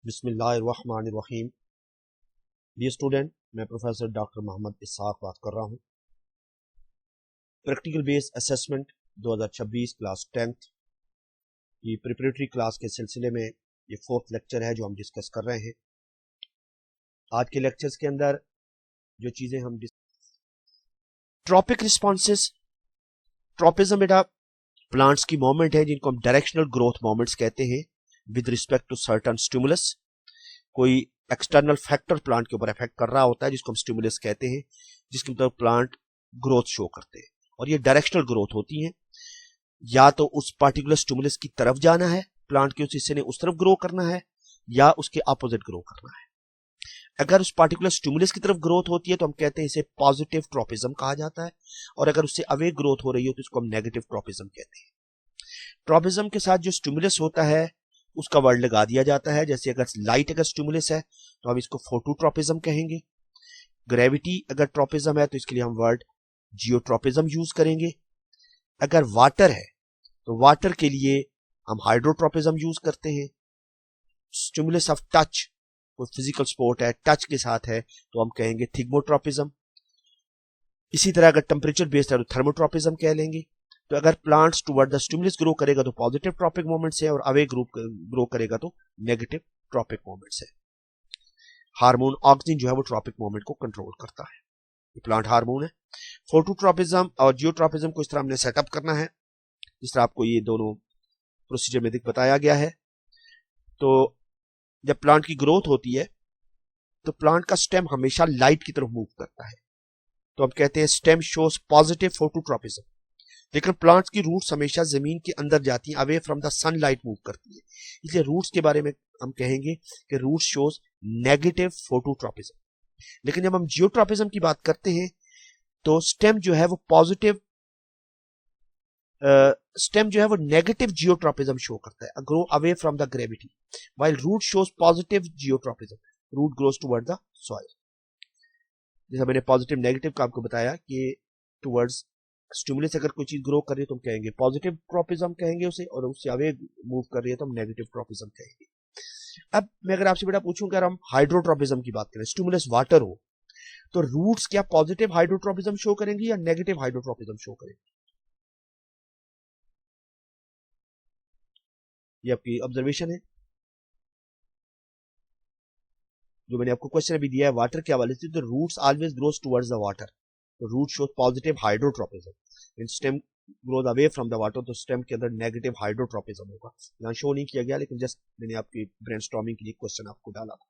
बिस्मिल्लाहिर्रहमानिर्रहीम। Dear student, मैं professor doctor Mohammad Isaac बात कर रहा हूँ। Practical based assessment 2026 class 10th की प्रिपरेटरी क्लास के सिलसिले में ये 4th लेक्चर है जो हम डिस्कस कर रहे हैं। आज के लेक्चर्स के अंदर जो चीज़ें हम ट्रॉपिक रिस्पॉन्सेस, ट्रॉपिज्म बेटा प्लांट्स की मूवमेंट है जिनको हम डायरेक्शनल ग्रोथ मूवमेंट्स कहते हैं with respect to certain stimulus. कोई एक्सटर्नल फैक्टर प्लांट के ऊपर इफेक्ट कर रहा होता है जिसको हम स्टिमुलस कहते हैं, जिसके मतलब प्लांट ग्रोथ शो करते हैं और ये डायरेक्शनल ग्रोथ होती है। या तो उस पार्टिकुलर स्टिमुलस की तरफ जाना है, प्लांट के उस हिस्से ने उस तरफ ग्रो करना है, या उसके अपोजिट ग्रो करना है। अगर उस पार्टिकुलर स्टिमुलस की तरफ ग्रोथ होती है तो हम कहते हैं इसे पॉजिटिव ट्रॉपिज्म कहा जाता है, और अगर उससे अवे ग्रोथ हो रही हो तो इसको हम नेगेटिव ट्रॉपिज्म कहते हैं। ट्रॉपिज्म के साथ जो स्टिमुलस होता है उसका वर्ड लगा दिया जाता है। जैसे अगर लाइट अगर स्टिमुलस है तो हम इसको फोटोट्रॉपिज्म कहेंगे। ग्रेविटी अगर ट्रॉपिज्म है तो इसके लिए हम वर्ड जियोट्रॉपिज्म यूज करेंगे। अगर वाटर है तो वाटर के लिए हम हाइड्रोट्रॉपिज्म यूज करते हैं। स्टिमुलस ऑफ टच, कोई फिजिकल स्पोर्ट है, टच के साथ है, तो हम कहेंगे थिग्मोट्रॉपिज्म। इसी तरह अगर टेम्परेचर बेस्ड है तो थर्मोट्रॉपिज्म कह लेंगे। तो अगर plants toward the stimulus grow करेगा तो पॉजिटिव ट्रॉपिक मोमेंट्स है, और अवे ग्रो करेगा तो नेगेटिव ट्रॉपिक मोमेंट्स है। हार्मोन ऑक्सिन जो है वो ट्रॉपिक मोमेंट को कंट्रोल करता है, ये प्लांट हार्मोन है। फोटोट्रॉपिज्म और जियोट्रॉपिज्म को इस तरह हमने सेटअप करना है जिस तरह आपको ये दोनों प्रोसीजर में बताया गया है। तो जब प्लांट की ग्रोथ होती है तो प्लांट का स्टेम हमेशा लाइट की तरफ मूव करता है, तो हम कहते हैं स्टेम शोज पॉजिटिव फोटोट्रॉपिज्म। लेकिन प्लांट्स की रूट्स हमेशा जमीन के अंदर जाती हैं, away from the sunlight move करती है, इसलिए रूट्स के बारे में हम कहेंगे कि रूट शोज नेगेटिव फोटोट्रॉपिज्म। लेकिन जब हम जियोट्रॉपिज्म की बात करते हैं तो स्टेम जो है वो पॉजिटिव स्टेम जो है वो नेगेटिव जियोट्रॉपिज्म शो करता है, grow away from the gravity, while root shows positive geotropism, root grows toward the soil. जैसा मैंने पॉजिटिव नेगेटिव का आपको बताया कि टुवर्ड्स स्टिमुलस अगर कोई चीज ग्रो कर रही है तो हम कहेंगे पॉजिटिव ट्रॉपिज्म कहेंगे उसे, और उससे अवे मूव कर रही है तो हम नेगेटिव ट्रॉपिज्म कहेंगे। अब मैं अगर आपसे बेटा पूछूं कि अगर हम हाइड्रोट्रॉपिज्म की बात करें, स्टिमुलस वाटर हो, तो रूट्स क्या पॉजिटिव हाइड्रोट्रॉपिज्म शो करेंगी या नेगेटिव हाइड्रोट्रॉपिज्म शो करेंगी? ये आपकी ऑब्जर्वेशन है जो मैंने आपको क्वेश्चन अभी दिया है वाटर के हवाले से। तो roots always grows towards the water, तो root shows positive hydrotropism. In stem grows away from the water, तो स्टेम के अंदर नेगेटिव हाइड्रोट्रॉपिज्म होगा। यहाँ शो नहीं किया गया, लेकिन जस्ट मैंने आपकी ब्रेनस्टॉर्मिंग के लिए क्वेश्चन आपको डाला था।